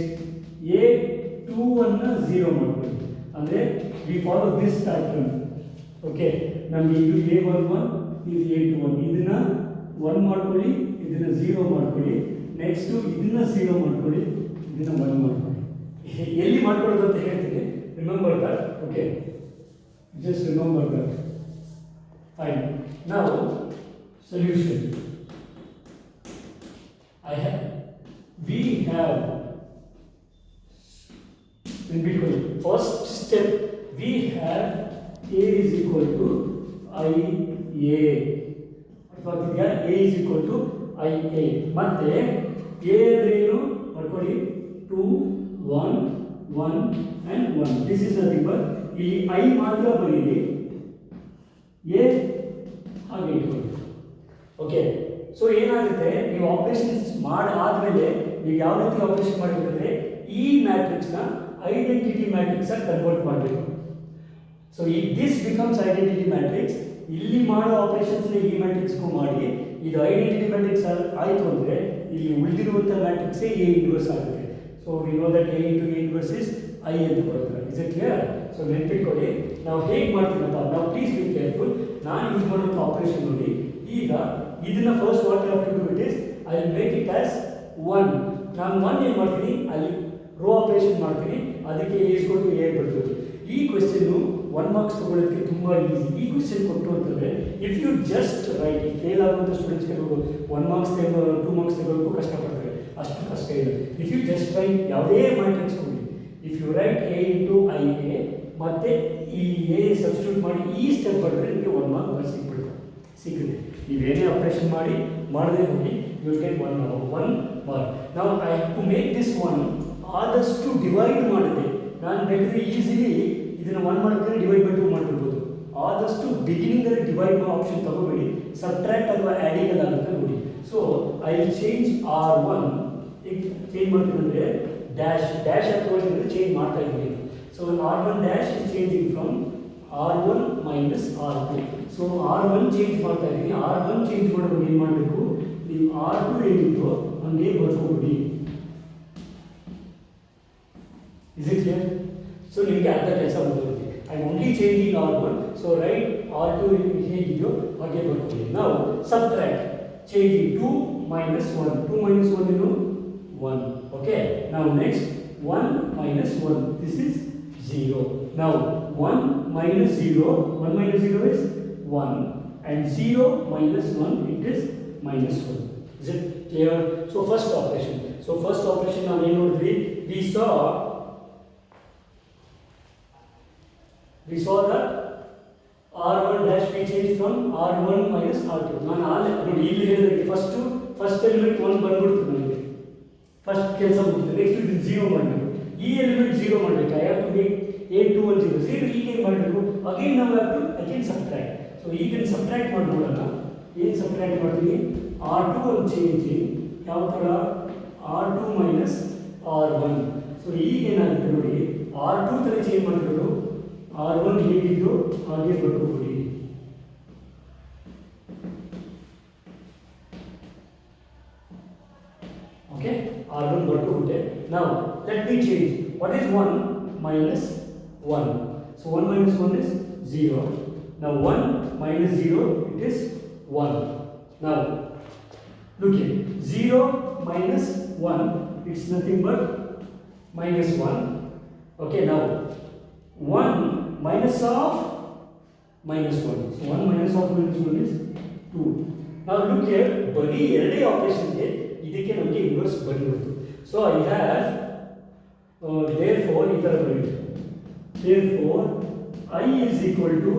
A21ನ 0 ಮಾಡ್ಕೊಳ್ಳಿ. ಅಂದರೆ we follow this pattern. Okay, ನಮಗೆ ಇದು A11 ಇದು A21, ಇದನ್ನು 1 ಮಾಡ್ಕೊಳ್ಳಿ, ಇದನ್ನು 0 ನೆಕ್ಸ್ಟು ಇದನ್ನು 0 ಮಾಡ್ಕೊಳ್ಳಿ, ಇದನ್ನು 1 ಮಾಡ್ಕೊಳ್ಳಿ. ಎಲ್ಲಿ ಮಾಡ್ಕೊಳ್ಳೋದು ಅಂತ ಹೇಳ್ತೀನಿ. Remember that. Okay, just remember that. Fine. ನಾವು solution. We have in between. First step, we have A is equal to IA. ಅರ್ಥವಾಗ್ತಿದೆಯಾ? A is equal to IA. ಮತ್ತೆ A ಅಂದ್ರೆ ಏನು ಮಾಡ್ಕೊಳ್ಳಿ, 2 1 1 and 1. This is nothing but ಇಲ್ಲಿ I ಮಾತ್ರ ಬರೀರಿ, A ಹಾಗೆ ಇಟ್ಕೊಳ್ಳಿ. ಓಕೆ, ಸೊ ಏನಾಗುತ್ತೆ, ನೀವು ಆಪರೇಷನ್ಸ್ ಮಾಡಾದ್ಮೇಲೆ ನೀವು ಯಾವ ರೀತಿ ಆಪರೇಷನ್ ಮಾಡಬೇಕಂದ್ರೆ ಈ ಮ್ಯಾಟ್ರಿಕ್ಸ್ನ ಐಡೆಂಟಿಟಿ ಮ್ಯಾಟ್ರಿಕ್ಸ್ ಆಗಿ ಕನ್ವರ್ಟ್ ಮಾಡಬೇಕು. ಸೊ ಈ ದಿಸ್ ಬಿಕಮ್ಸ್ ಐಡೆಂಟಿಟಿ ಮ್ಯಾಟ್ರಿಕ್ಸ್. ಇಲ್ಲಿ ಮಾಡೋ ಆಪರೇಷನ್ಸ್ನ ಈ ಮ್ಯಾಟ್ರಿಕ್ಸ್ಗೂ ಮಾಡಿ, ಇದು ಐಡೆಂಟಿಟಿ ಮ್ಯಾಟ್ರಿಕ್ಸ್ ಆಯಿತು ಅಂದರೆ ಇಲ್ಲಿ ಉಳಿದಿರುವಂಥ ಮ್ಯಾಟ್ರಿಕ್ಸೇ ಎ ಇನ್ವರ್ಸ್ ಆಗುತ್ತೆ. So we know that A into A inverse is I ಅಂತ ಬರುತ್ತೆ. Is it clear? ಸೊ ನೆನಪಿಟ್ಕೊಳ್ಳಿ, ನಾವು ಹೇಗೆ ಮಾಡ್ತೀನಪ್ಪ, ನಾವು ಪ್ಲೀಸ್ ಬಿ ಕೇರ್ಫುಲ್. ನಾನು ಯೂಸ್ ಮಾಡುವಂಥ ಆಪರೇಷನ್ ನೋಡಿ. ಈಗ ಇದನ್ನ first what you have to do it is I will make it as 1. ನಾನು 1 ಏನು ಮಾಡ್ತೀನಿ, ಅಲ್ಲಿ ರೋ ಆಪರೇಷನ್ ಮಾಡ್ತೀನಿ, ಅದಕ್ಕೆ ಎ ಈಕ್ವಲ್ ಟು ಎ ಬರ್ತದೆ. ಈ ಕ್ವೆಶ್ಚನ್ನು 1 ಮಾರ್ಕ್ಸ್ ತೊಗೊಳ್ಳೋದಕ್ಕೆ ತುಂಬ ಈಸಿ. ಈ ಕ್ವೆಶ್ಚನ್ ಕೊಟ್ಟು ಅಂತಂದರೆ if you just write, fail ಆಗುವಂಥ ಸ್ಟೂಡೆಂಟ್ಸ್ ಕೆಲವರು 1 ಮಾರ್ಕ್ಸ್ 2 ಮಾರ್ಕ್ಸ್ ತೆಗೋಕ್ಕೂ ಕಷ್ಟಪಡ್ತಾರೆ, ಅಷ್ಟು ಕಷ್ಟ ಇಲ್ಲ. ಇಫ್ ಯು ಜಸ್ಟ್ ರೈಟ್ ಯಾವುದೇ ಮ್ಯಾಟ್ರಿಕ್ಸ್ ಕೊಡಿ, if you write A into I A ಮತ್ತು ಈ ಎ ಸಬ್ಸ್ಟಿಟ್ಯೂಟ್ ಮಾಡಿ ಈ ಸ್ಟೆಪ್ ಬರೆದ್ರೆ ನಿಮಗೆ 1 ಮಾರ್ಕ್ ಸಿಗುತ್ತೆ. ನೀವೇನೇ ಆಪರೇಷನ್ ಮಾಡದೆ ಹೋಗಿ ಯು ವಿಲ್ ಗೆಟ್ 1 ಮಾರ್ಕ್. ನಾವು I have to make this 1 ಆದಷ್ಟು ಡಿವೈಡ್ ಮಾಡಿದೆ. ನಾನು ಬೇಕಾದರೆ ಈಸಿಲಿ ಇದನ್ನು 1 ಮಾಡಿದ್ರೆ ಡಿವೈಡ್ ಬೈ 2 ಮಾಡಿರ್ಬೋದು. ಆದಷ್ಟು ಬಿಗಿನಿಂಗಲ್ಲಿ ಡಿವೈಡ್ ಮಾಡೋ ಆಪ್ಷನ್ ತಗೋಬೇಡಿ, ಸಬ್ಟ್ರಾಕ್ಟ್ ಅಥವಾ ಆ್ಯಡಿಂಗ್ ಆಗುತ್ತೆ ನೋಡಿ. So I will change R1. ಈಗ ಚೇಂಜ್ ಮಾಡ್ತೀನಿ ಅಂದರೆ ಡ್ಯಾಶ್ ಆಗಿ ತೊಗೊಳ್ತೀನಿ, ಚೇಂಜ್ ಮಾಡ್ತಾ ಇದ್ದೀನಿ. So R1 dash is changing from R1 minus R2. So R1 change ಮಾಡ್ತಾ ಇದ್ದೀನಿ. R1 ಚೇಂಜ್ ಮಾಡೋದು ಏನು ಮಾಡಬೇಕು, ನೀವು R2 ಏನಿದೆಯೋ ಹಂಗೆ ಬರ್ಕೊಬಿಡಿ. Is it clear? ಸೊ ನಿಮಗೆ ಅರ್ಧ ಕೆಲಸ ಬಂದಿರುತ್ತೆ. I am only changing R1. So write R2 ಹೇಗಿದೆಯೋ ಹಾಗೆ ಬರ್ಕೊಡಿ. ನಾವು ಸಬ್ಟ್ರಾಕ್ಟ್ ಚೇಂಜಿಂಗ್ 2 minus 1. 2 minus 1 ಏನು 1. ಓಕೆ, ನಾವು next 1 minus 1. This is 0. Now 1 minus 0, 1 minus 0 is 1, and 0 minus 1, it is minus 1. Is it clear? So first operation. Now we know we saw that R1 dash we changed from R1 minus R2. ನಾನು ನೋಡಿ ಇಲ್ಲಿ ಹೇಳಿದ್ರೆ first element 1 ಬಂದ್ಬಿಡ್ತು ನನಗೆ, first ಕೆಲಸ ಮುಗಿತು. Next ಇದು 0 ಮಾಡಬೇಕು, ಈ ಎಲಿಮೆಂಟ್ 0 ಮಾಡಬೇಕು. I have to make A2 1 0. 0 ಈಗ ಏನು ಮಾಡಬೇಕು, ಅಗೇನ್ ನಾವು have to again subtract. So ಈಗ ಸಬ್ಟ್ರಾಕ್ಟ್ ಮಾಡಿ ನೋಡೋಣ. ಏನು ಸಬ್ಟ್ರಾಕ್ಟ್ ಮಾಡ್ತೀನಿ, R2 ಒಂದು ಚೇಂಜಿಂಗ್ ಯಾವ ಥರ, R2 ಮೈನಸ್ R1. ಸೊ ಈಗ ಏನಾಗುತ್ತೆ ನೋಡಿ, R2 ಥರ ಚೇಂಜ್ ಮಾಡಿದ್ರು, R1 ಹೇಗಿದ್ರು ಹಾಗೆ ಬರ್ಕೊಬಿಡಿ. Okay, R1 ಬರ್ಕೊಬಿಟ್ಟೆ. ನಾವು let me change. What is 1 minus 1. So 1 minus 1 is 0. Now 1 minus 0, it is 1. Now look here, 0 minus 1, it's nothing but minus 1. Okay, now 1 minus of minus 1. So 1 minus of minus 1 is 2. Now look here, ಬರೀ ಎರಡೇ ಆಪರೇಷನ್ಗೆ ಇದಕ್ಕೆ ನಮಗೆ inverse ಬಂದ್ಬಿಡ್ತು. So I have therefore ಈ ಥರ ಬರೀತೀವಿ. Therefore I is equal to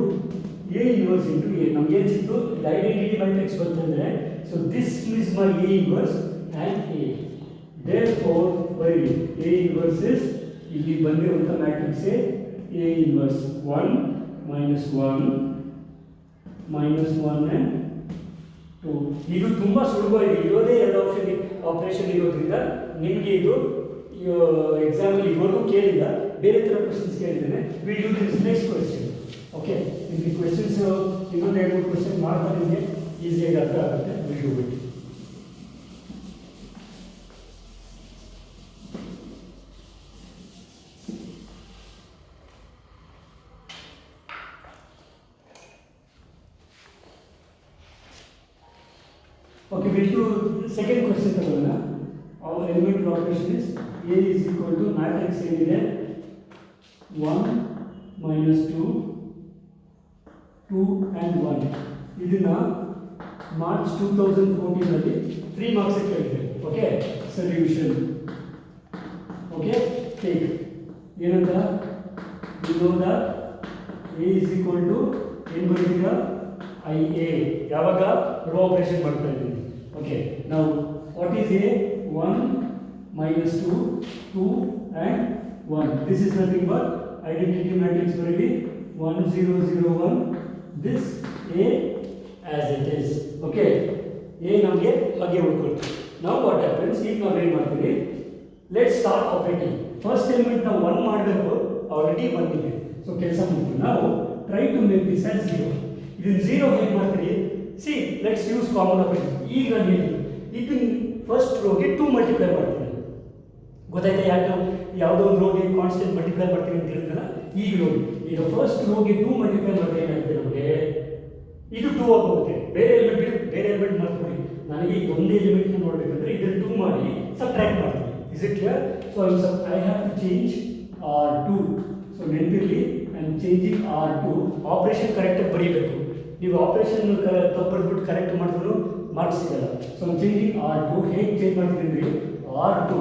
A inverse into A. ನಮಗೆ ಏನು ಸಿಕ್ತು, ಐಡೆಂಟಿಟಿ ಮ್ಯಾಟ್ರಿಕ್ಸ್ ಬಂತಂದರೆ, so this is my A inverse and A. Therefore ಬರೀ A inverse is ಇಲ್ಲಿ ಬಂದಿರುವಂಥ ಮ್ಯಾಟ್ರಿಕ್ಸೇ A inverse 1 minus 1 minus 1 and 2. ಇದು ತುಂಬ ಸುಲಭ ಇದೆ, ಇರೋದೇ ಎರಡು ಆಪರೇಷನ್ ಇರೋದ್ರಿಂದ ನಿಮಗೆ ಇದು ಎಕ್ಸಾಂಪಲ್ ಇದುವರೆಗೂ ಕೇಳಿಲ್ಲ, ಬೇರೆ ಥರ ಕ್ವೆಶನ್ಸ್ ಕೇಳಿದ್ದೇನೆ. Will do this next question. Okay, ನಿಮಗೆ ಕ್ವೆಶನ್ಸ್ ಇನ್ನೊಂದು 2-3 ಕ್ವೆಶನ್ ಮಾಡ್ತಾ ನಿಮಗೆ ಈಸಿಯಾಗಿ ಅರ್ಥ ಆಗುತ್ತೆ. Will do it. Okay, will do second question ತಗೊಳ್ಳೋಣ. our elementary operation is A is equal to matrix ಏನಿದೆ 1 minus 2 and 1. ಇದನ್ನ ಮಾರ್ಚ್ 2014 ನಲ್ಲಿ 3 ಮಾರ್ಕ್ಸ್ ಕೇಳಿದೆ. Okay, solution. ಓಕೆ, ಟೇಕ್ ಏನಂತ you know that A is equal to ಏನು ಬರೀತೀರಾ IA ಯಾವಾಗ rho operation ಮಾಡ್ತಾ ಇದ್ದೀನಿ. ಓಕೆ, ನಾವು what is A? 1 minus 2 and 1. This is nothing but identity matrix ಬರೀರಿ 1 0 0 1. This A as it is. Okay, A ನಮಗೆ ಹಾಗೆ ಉಳ್ಕೊಳ್ತೀವಿ. Now what happens? ಈಗ ನಾವು ಏನು ಮಾಡ್ತೀವಿ, let's start operating. First element ನಾವು 1 ಮಾಡಬೇಕು, ಆಲ್ರೆಡಿ 1 ಇದೆ. ಸೊ ಕೆಲಸ ಮಾಡ್ತೀವಿ ನಾವು, try to make this as 0. ಇದನ್ನ 0 ಹೇಗೆ ಮಾಡ್ತೀವಿ? See, let's use common operation. ಈಗ ನಾನು ಹೇಳಿದ್ದು ಇದನ್ನ ಫಸ್ಟ್ ರೋಗೆ 2 ಮಲ್ಟಿಪ್ಲೈ ಮಾಡ್ತೀನಿ. ಗೊತ್ತಾಯ್ತಾ? ಯಾಕೆ ನಾವು ಯಾವುದೋ ಒಂದು ರೋಗೆ ಕಾನ್ಸ್ಟೆಂಟ್ ಮಲ್ಟಿಪ್ಲೈ ಮಾಡ್ತೀವಿ ಅಂತ ಹೇಳಿದ್ನಲ್ಲ, ಈಗ ನೋಡಿ, ಈಗ ಫಸ್ಟ್ ರೋಗೆ 2 ಮಲ್ಟಿಪ್ಲೈ ಮಾಡಿದ್ರೆ ಏನಾಗುತ್ತೆ ನಮಗೆ? ಇದು 2 ಆಗೋಗುತ್ತೆ. ಬೇರೆ ಎಲಿಮೆಂಟ್ ಮಾಡ್ಕೊಳ್ಳಿ. ನನಗೆ ಈಗ ಒಂದೇ ಎಲಿಮೆಂಟ್ನ ನೋಡಬೇಕಂದ್ರೆ ಇದನ್ನು 2 ಮಾಡಿ ಸಬ್ಟ್ರಾಕ್ಟ್ ಮಾಡ್ತೀನಿ. Is it clear? So I have to change R2. So ನೆನಪಿರಲಿ, I am changing R2. Operation ಕರೆಕ್ಟಾಗಿ ಬರೀಬೇಕು. ನೀವು ಆಪರೇಷನ್ ತಪ್ಪು ಕರೆಕ್ಟ್ ಮಾಡಿದ್ರು ಮಾರ್ಕ್ಸ್ ಸಿಗಲ್ಲ. So I am changing R2. ಹೇಗೆ ಚೇಂಜ್ ಮಾಡ್ತೀನಿ ಅಂದರೆ R2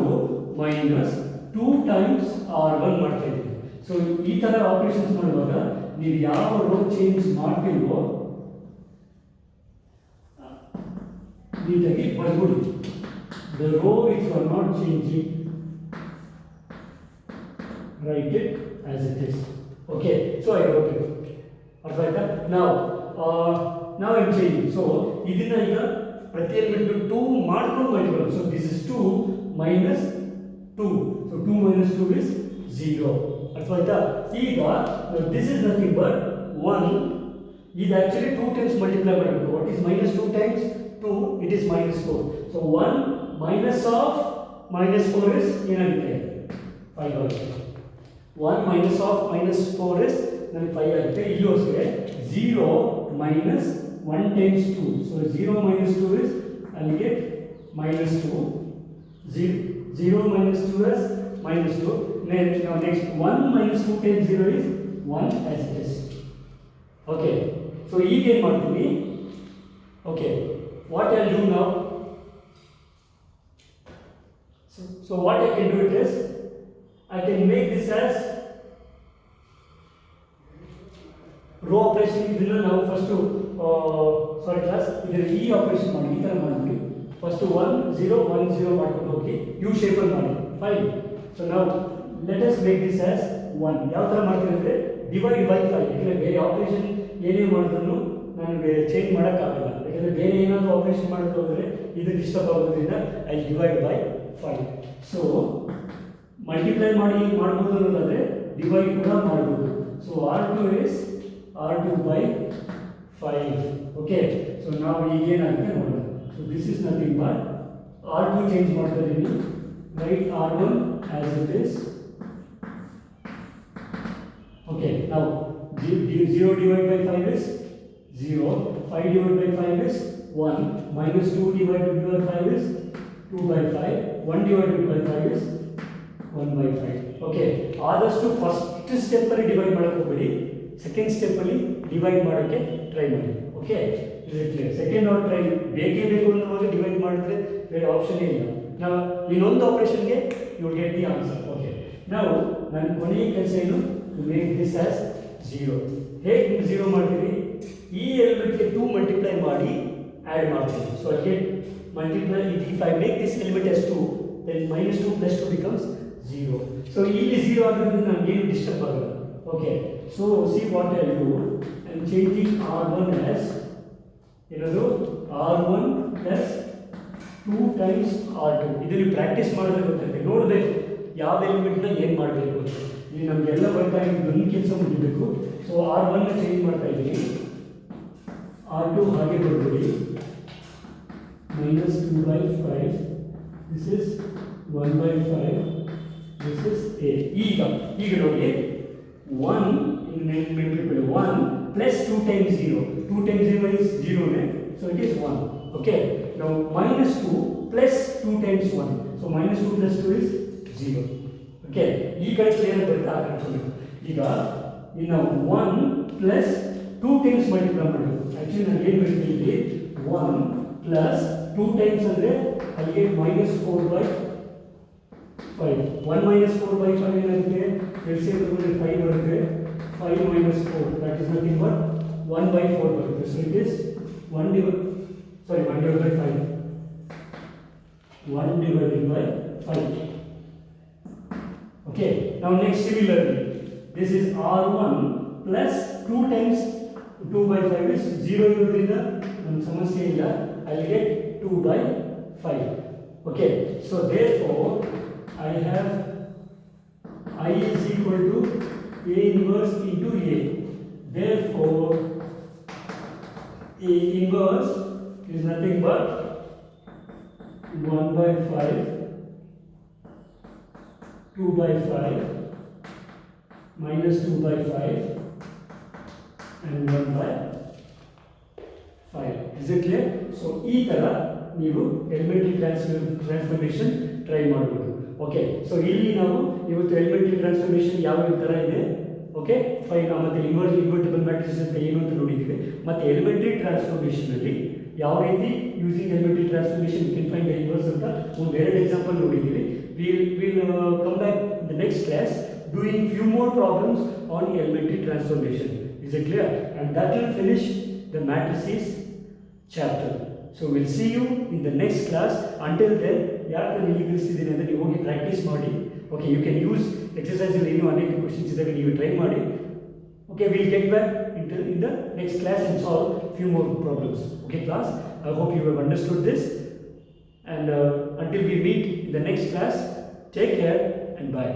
ಮೈನಸ್ 2 ಟೈಮ್ಸ್ R1 ಮಾಡ್ತಾ ಇದ್ದೀನಿ. ಸೊ ಈ ಥರ ಆಪರೇಷನ್ಸ್ ಮಾಡುವಾಗ ನೀವು ಯಾವ ರೋ ಚೇಂಜ್ ಮಾಡ್ತೀವೋ ನೀಟಾಗಿ ಬರ್ಬೋದು. The row which you are not changing, write it as it is. Okay, so I wrote it. Arthaita? Now I'm changing. So ಇದನ್ನ ಈಗ ಪ್ರತಿ ಎಲಿಮೆಂಟ್ 2 ಮಾಡ್ಕೊಂಡು ಬರೀಬೇಕು. So this is 2 minus 2. So 2 minus 2 is 0. ಅರ್ಥವಾಯ್ತಾ? ಈಗ this is nothing but 1. ಇದು actually 2 times multiply ಮಾಡಬೇಕು. What is minus 2 times 2? It is minus 4. So 1 minus of minus 4 is ಏನಾಗುತ್ತೆ? 5 ಆಗುತ್ತೆ. 1 minus of minus 4 is ನನಗೆ 5 ಆಗುತ್ತೆ. ಇಲ್ಲೂ ಅಷ್ಟೇ 0 minus 1 times 2. So 0 minus 2 is I will get minus 2. 0 minus 2 is minus 2. Now next 1 minus 2 times 0 is 1 as it is. Okay. So ಈಗ ಏನು ಮಾಡ್ತೀವಿ? Okay. What I'll do now? So what I can do it is, I can make this as row operation. ಇದನ್ನ ನಾವು first ಸಾರಿ class ಇದರ ಈ operation ಮಾಡಿ ಈ ಥರ ಮಾಡಿಬಿಟ್ಟು ಫಸ್ಟ್ 1 0 1 0 ಮಾಡ್ಕೊಂಡು ಹೋಗಿ ಯು ಶೇಪಲ್ಲಿ ಮಾಡಿ. ಫೈನ್. ಸೊ ನಾವು let us make this as 1. ಯಾವ ಥರ ಮಾಡ್ತೀನಿ ಅಂದರೆ ಡಿವೈಡ್ ಬೈ 5. ಯಾಕಂದರೆ ಬೇರೆ ಆಪರೇಷನ್ ಏನೇ ಮಾಡಿದ್ರು ನನಗೆ ಚೇಂಜ್ ಮಾಡೋಕ್ಕಾಗಲ್ಲ. ಯಾಕಂದರೆ ಬೇರೆ ಏನಾದರೂ ಆಪರೇಷನ್ ಮಾಡೋಕ್ಕೆ ಹೋದರೆ ಇದು ಡಿಸ್ಟರ್ಬ್ ಆಗೋದ್ರಿಂದ I divide by 5. So multiply ಮಾಡ್ಬೋದು ಅನ್ನೋದಾದರೆ ಡಿವೈಡ್ ಕೂಡ ಮಾಡ್ಬೋದು. So R2 is R2 by 5. Okay, so ನಾವು ಈಗ ಏನಾಗುತ್ತೆ ನೋಡೋಣ. So this is nothing but R2 change ಮಾಡ್ತಾ ಇದ್ದೀನಿ. Right R1 as it is. Okay, ನಾವು 0 divided by 5 is 0. 5 divided by 5 is 1. Minus 2 divided by 5 is 2 by 5. 1 divided by 5 is 1 by 5. Okay, ಆದಷ್ಟು first ಸ್ಟೆಪ್ಪಲ್ಲಿ divide ಮಾಡೋಕ್ಕೆ ಹೋಗಬೇಡಿ. Second ಸ್ಟೆಪ್ಪಲ್ಲಿ divide ಮಾಡೋಕ್ಕೆ try ಮಾಡಿ. Okay, second R try ಬೇಕೇ ಬೇಕು ಅನ್ನೋವಾಗ divide ಮಾಡಿದ್ರೆ ಬೇರೆ ಆಪ್ಷನ್ನೇ ಇಲ್ಲ. ನಾವು ಇನ್ನೊಂದು ಆಪರೇಷನ್ಗೆ you get the answer. Okay, ನಾವು ನನ್ನ ಕೊನೆಯ ಕೆಲಸ ಏನು? Make this as 0. ಹೇಗೆ 0 ಮಾಡ್ತೀವಿ? ಈ ಎಲಿಮೆಂಟ್ಗೆ 2 ಮಲ್ಟಿಪ್ಲೈ ಮಾಡಿ ಆ್ಯಡ್ ಮಾಡ್ತೀವಿ. So I get multiply. If I make this element as 2, then minus 2 plus 2 becomes 0. So ಇಲ್ಲಿ 0 ಆಗಿರೋದ್ರಿಂದ ನನಗೆ ಏನು ಡಿಸ್ಟರ್ಬ್ ಆಗಲ್ಲ. Okay, so see what I do, I am changing R1 as ಏನದು R1 plus 2 times R2. ಇದು ನೀವು practice ಮಾಡಿದ್ರೆ ಗೊತ್ತಾಗುತ್ತೆ. ನೋಡಬೇಕು ಯಾವ ಎಲಿಮೆಂಟ್ನ ಏನು ಮಾಡಬೇಕು ಅಂತ. ಇಲ್ಲಿ ನಮಗೆಲ್ಲ ಬರ್ತಾ ಇದ್ದು ಒಂದು ಕೆಲಸ ಮುಗಿಬೇಕು. ಸೊ R1 ಚೇಂಜ್ ಮಾಡ್ತಾ ಇದ್ದೀನಿ. R2 ಹಾಗೆ ಬರ್ಬಿಡಿ. minus 2 by 5. This is 1 by 5. This is A. ಈಗ ನೋಡಿ 1 plus 2 times 0. 2 times 0 is 0, so it is 1. Okay. Now minus 2 plus 2 times 1. So minus 2 plus 2 is 0. Okay, ಈ ಕಡೆ ಕ್ಲಿಯರ್ ಬರುತ್ತೆ ಆ ಕಡೆ ಕೊಡಬೇಕು. ಈಗ ಇನ್ನು 1 ಪ್ಲಸ್ 2 ಟೈಮ್ಸ್ ಮಲ್ಟಿಪ್ಲೈ ಮಾಡಬೇಕು. ಆ್ಯಕ್ಚುಲಿ ನಾನು ಏನು ಹೇಳ್ತೀನಿ ಇಲ್ಲಿ 1 ಪ್ಲಸ್ 2 ಟೈಮ್ಸ್ ಅಂದರೆ ಅಲ್ಲಿಗೆ minus 4/5. 1 minus 4/5 ಏನಾಗುತ್ತೆ? LCM ತಗೊಂಡ್ರೆ 5 ಬರುತ್ತೆ. 5 minus 4, that is nothing but 1/4 ಬರುತ್ತೆ. So it is 1 divided by 5. 1 divided by 5. Okay, now next similarly, this is R1 plus 2 times 2/5 is 0 ಇರೋದ್ರಿಂದ ಒಂದು ಸಮಸ್ಯೆ ಇಲ್ಲ. I'll get 2/5. Okay, so therefore I have I is equal to A inverse into A. Therefore A inverse is nothing but 1/5, 2/5, minus 2/5 and 1/5. Is it clear? So ಈ ತರ ನೀವು elementary transformation try ಮಾಡಬಹುದು. Okay, so ಇಲ್ಲಿ ನಾವು ಇವತ್ತು elementary transformation ಯಾವ ತರ ಇದೆ, ಓಕೆ ಫೈನ್, ಮತ್ತೆ ಇನ್ವರ್ಟಿಬಲ್ ಮ್ಯಾಟ್ರಿಕ್ಸ್ ಅಂತ ಏನು ಅಂತ ನೋಡಿದ್ದೀವಿ. ಮತ್ತೆ ಎಲಿಮೆಂಟರಿ ಟ್ರಾನ್ಸ್ಫಾರ್ಮೇಷನ್ ಅಲ್ಲಿ ಯಾವ ರೀತಿ using elementary transformation you can find the inverse ಅಂತ ಒಂದು ಎರಡು ಎಕ್ಸಾಂಪಲ್ ನೋಡಿದ್ದೀವಿ. We'll come back in the next class doing few more problems on elementary transformation. Is it clear? And that will finish the matrices chapter. So we'll see you in the next class. Until then, ಯಾಕೆ ನಾನು ಇಲ್ಲಿ ತಿಳಿಸಿದ್ದೀನಿ ಅಂದರೆ ನೀವು ಹೋಗಿ practice ಮಾಡಿ. Okay, you can use ಎಕ್ಸಸೈಸಲ್ಲಿ ಇನ್ನೂ ಅನೇಕ questions ಇದ್ದಾಗ ನೀವು ಟ್ರೈ ಮಾಡಿ. Okay, will get back in the next class and solve few more problems. Okay class, I hope you have understood this, and until we meet in the next class, take care and bye.